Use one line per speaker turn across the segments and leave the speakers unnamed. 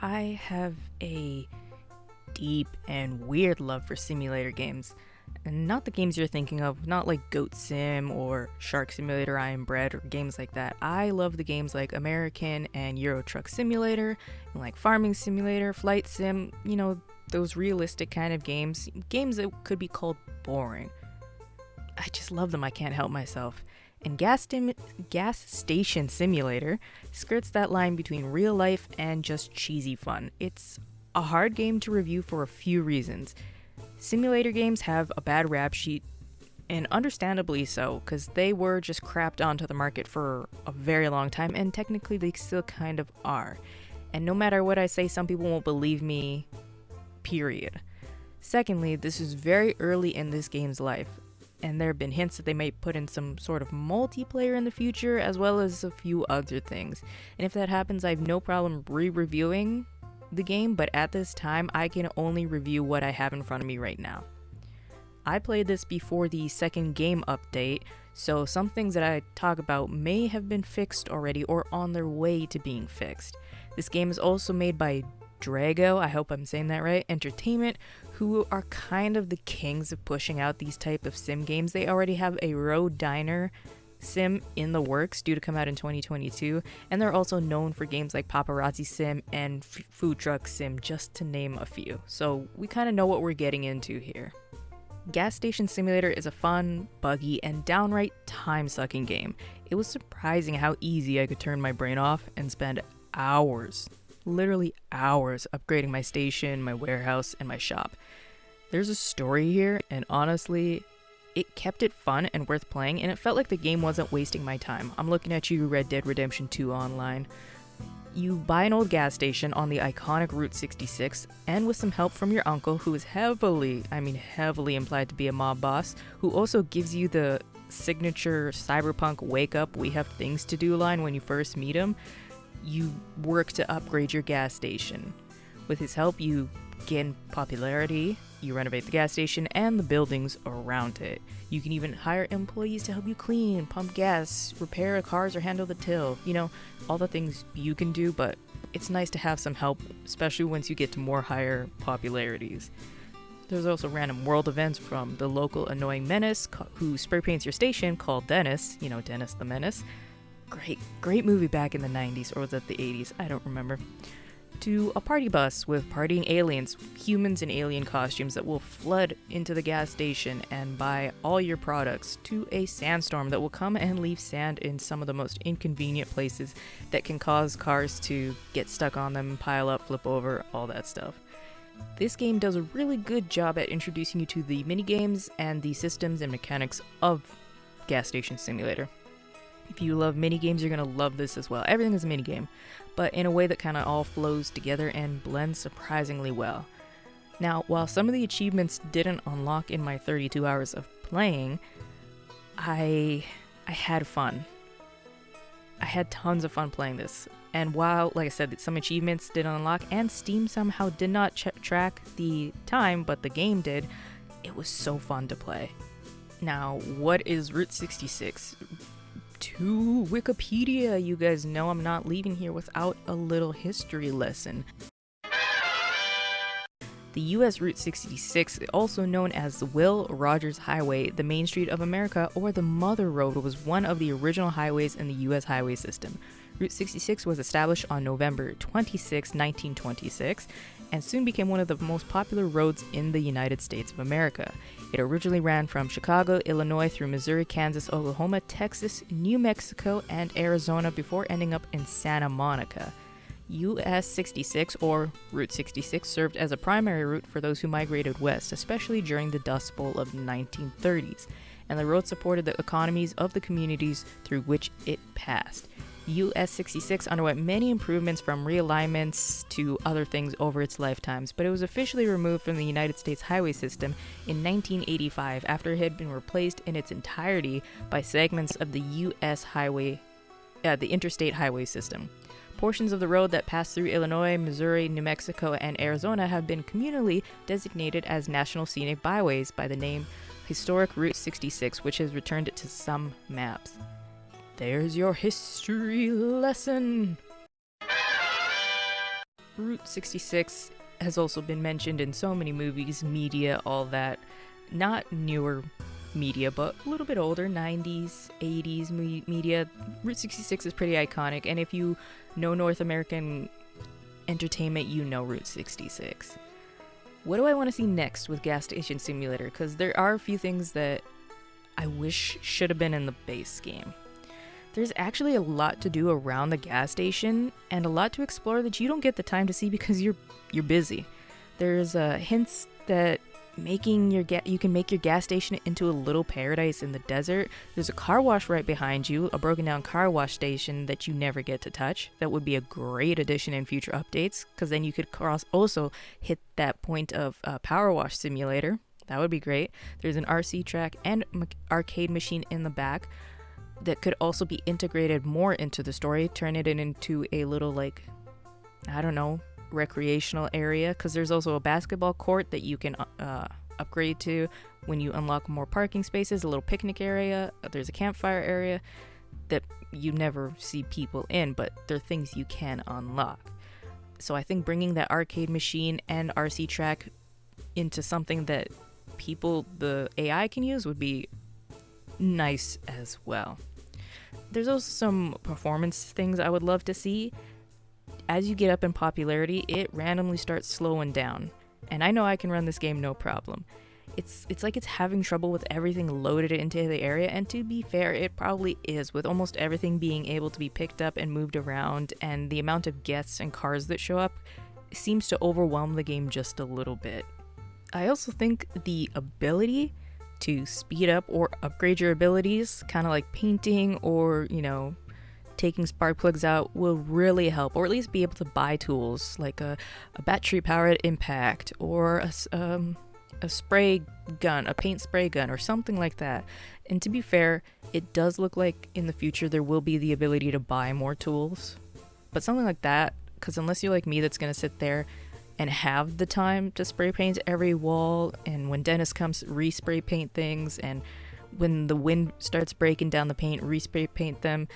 I have a deep and weird love for simulator games. And not the games you're thinking of, not like Goat Sim or Shark Simulator, I Am Bread, or games like that. I love the games like American and Euro Truck Simulator, and like Farming Simulator, Flight Sim, those realistic kind of games. Games that could be called boring. I just love them, I can't help myself. And Gas Station Simulator skirts that line between real life and just cheesy fun. It's a hard game to review for a few reasons. Simulator games have a bad rap sheet, and understandably so, because they were just crapped onto the market for a very long time, and technically they still kind of are. And no matter what I say, some people won't believe me, period. Secondly, this is very early in this game's life, and there have been hints that they may put in some sort of multiplayer in the future, as well as a few other things. And if that happens, I have no problem re-reviewing the game, but at this time, I can only review what I have in front of me right now. I played this before the second game update, so some things that I talk about may have been fixed already or on their way to being fixed. This game is also made by Drago, I hope I'm saying that right, Entertainment, who are kind of the kings of pushing out these type of sim games. They already have a road diner sim in the works, due to come out in 2022, and they're also known for games like Paparazzi Sim and Food Truck Sim, just to name a few. So we kind of know what we're getting into here. Gas Station Simulator is a fun, buggy, and downright time-sucking game. It was surprising how easy I could turn my brain off and spend hours, literally hours, upgrading my station, my warehouse, and my shop. There's a story here, and honestly, it kept it fun and worth playing, and it felt like the game wasn't wasting my time. I'm looking at you, Red Dead Redemption 2 Online. You buy an old gas station on the iconic Route 66, and with some help from your uncle, who is heavily implied to be a mob boss, who also gives you the signature cyberpunk wake up, we have things to do line when you first meet him, you work to upgrade your gas station. With his help, you gain popularity, you renovate the gas station and the buildings around it. You can even hire employees to help you clean, pump gas, repair cars, or handle the till. All the things you can do, but it's nice to have some help, especially once you get to more higher popularities. There's also random world events from the local annoying menace who spray paints your station, called Dennis, Dennis the Menace. Great movie back in the 90s, or was it the 80s? I don't remember. To a party bus with partying aliens, humans in alien costumes that will flood into the gas station and buy all your products, to a sandstorm that will come and leave sand in some of the most inconvenient places that can cause cars to get stuck on them, pile up, flip over, all that stuff. This game does a really good job at introducing you to the minigames and the systems and mechanics of Gas Station Simulator. If you love minigames, you're going to love this as well. Everything is a minigame, but in a way that kind of all flows together and blends surprisingly well. Now, while some of the achievements didn't unlock in my 32 hours of playing, I had fun. I had tons of fun playing this. And while, like I said, some achievements didn't unlock, and Steam somehow did not track the time, but the game did, it was so fun to play. Now, what is Route 66? To Wikipedia, you guys know I'm not leaving here without a little history lesson. The US Route 66, also known as the Will Rogers Highway, the Main Street of America, or the Mother Road, was one of the original highways in the US highway system. Route 66 was established on November 26, 1926, and soon became one of the most popular roads in the United States of America. It originally ran from Chicago, Illinois, through Missouri, Kansas, Oklahoma, Texas, New Mexico, and Arizona before ending up in Santa Monica. US 66, or Route 66, served as a primary route for those who migrated west, especially during the Dust Bowl of the 1930s, and the road supported the economies of the communities through which it passed. US 66 underwent many improvements, from realignments to other things, over its lifetimes, but it was officially removed from the United States highway system in 1985 after it had been replaced in its entirety by segments of the the interstate highway system. Portions of the road that pass through Illinois, Missouri, New Mexico, and Arizona have been communally designated as National Scenic Byways by the name Historic Route 66, which has returned it to some maps. There's your history lesson. Route 66 has also been mentioned in so many movies, media, all that. Not newer media, but a little bit older, 90s, 80s media. Route 66 is pretty iconic, and if you know North American entertainment, you know Route 66. What do I want to see next with Gas Station Simulator? Because there are a few things that I wish should have been in the base game. There's actually a lot to do around the gas station and a lot to explore that you don't get the time to see because you're busy. There's hints that you can make your gas station into a little paradise in the desert. There's a car wash right behind you, a broken down car wash station that you never get to touch. That would be a great addition in future updates, because then you could also hit that point of power wash simulator. That would be great. There's an RC track and arcade machine in the back that could also be integrated more into the story, turn it into a little, like, I don't know, recreational area, because there's also a basketball court that you can upgrade to when you unlock more parking spaces, a little picnic area, there's a campfire area that you never see people in, but they're things you can unlock. So I think bringing that arcade machine and RC track into something that the AI can use would be nice as well. There's also some performance things I would love to see. As you get up in popularity, it randomly starts slowing down. And I know I can run this game no problem. It's like it's having trouble with everything loaded into the area, and to be fair, it probably is, with almost everything being able to be picked up and moved around, and the amount of guests and cars that show up seems to overwhelm the game just a little bit. I also think the ability to speed up or upgrade your abilities, kind of like painting or, taking spark plugs out, will really help, or at least be able to buy tools like a battery powered impact or a spray gun, a paint spray gun, or something like that. And to be fair, it does look like in the future there will be the ability to buy more tools, but something like that, because unless you're like me that's going to sit there and have the time to spray paint every wall, and when Dennis comes, respray paint things, and when the wind starts breaking down the paint, respray paint them,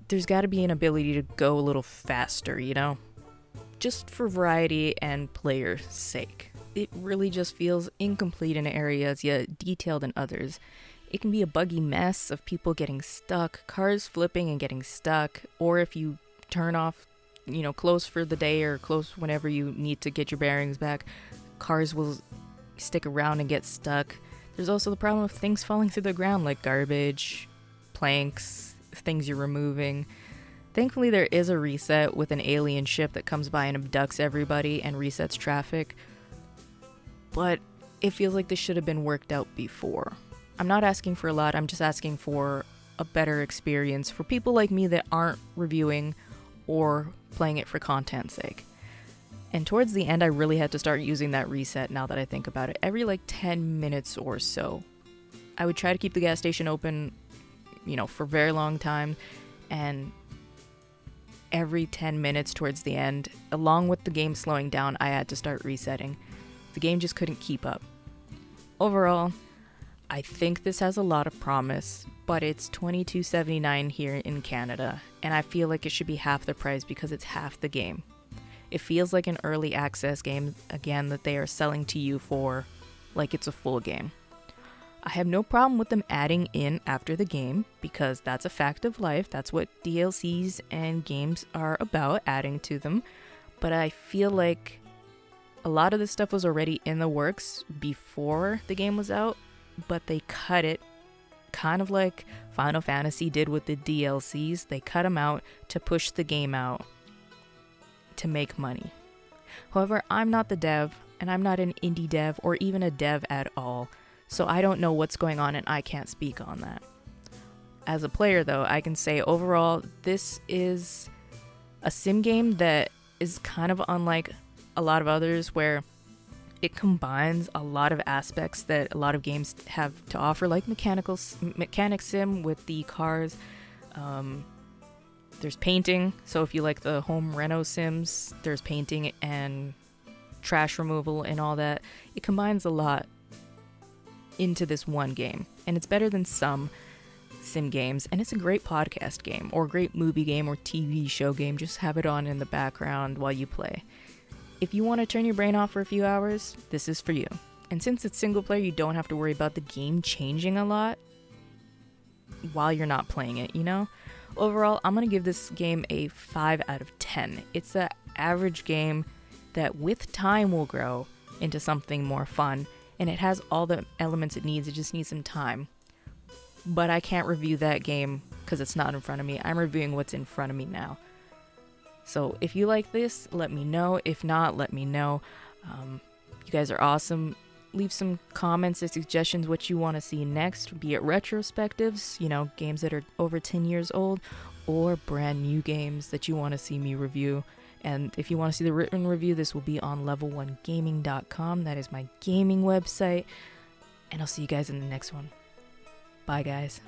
there's got to be an ability to go a little faster, just for variety and player's sake. It really just feels incomplete in areas, yet detailed in others. It can be a buggy mess of people getting stuck, cars flipping and getting stuck, or if you turn off, close for the day or close whenever you need to get your bearings back, cars will stick around and get stuck. There's also the problem of things falling through the ground, like garbage, planks, things you're removing. Thankfully, there is a reset with an alien ship that comes by and abducts everybody and resets traffic, but it feels like this should have been worked out before. I'm not asking for a lot, I'm just asking for a better experience for people like me that aren't reviewing or playing it for content's sake. And towards the end, I really had to start using that reset now that I think about it. Every 10 minutes or so, I would try to keep the gas station open, for a very long time, and every 10 minutes towards the end, along with the game slowing down, I had to start resetting. The game just couldn't keep up. Overall, I think this has a lot of promise, but it's $22.79 here in Canada, and I feel like it should be half the price because it's half the game. It feels like an early access game, again, that they are selling to you for like it's a full game. I have no problem with them adding in after the game, because that's a fact of life. That's what DLCs and games are about, adding to them. But I feel like a lot of this stuff was already in the works before the game was out, but they cut it, kind of like Final Fantasy did with the DLCs. They cut them out to push the game out to make money. However, I'm not the dev, and I'm not an indie dev or even a dev at all, so I don't know what's going on and I can't speak on that. As a player though, I can say overall this is a sim game that is kind of unlike a lot of others, where it combines a lot of aspects that a lot of games have to offer, like mechanic sim with the cars. There's painting, so if you like the home reno sims, there's painting and trash removal and all that. It combines a lot into this one game, and it's better than some. sim games, and it's a great podcast game, or great movie game, or TV show game. Just have it on in the background while you play. If you want to turn your brain off for a few hours, this is for you. And since it's single player, you don't have to worry about the game changing a lot while you're not playing it, you know? Overall, I'm going to give this game a 5 out of 10. It's an average game that with time will grow into something more fun, and it has all the elements it needs. It just needs some time. But I can't review that game because it's not in front of me. I'm reviewing what's in front of me now. So if you like this, let me know. If not, let me know. You guys are awesome. Leave some comments and suggestions what you want to see next, be it retrospectives, you know, games that are over 10 years old, or brand new games that you want to see me review. And if you want to see the written review, this will be on level1gaming.com. That is my gaming website. And I'll see you guys in the next one. Bye, guys.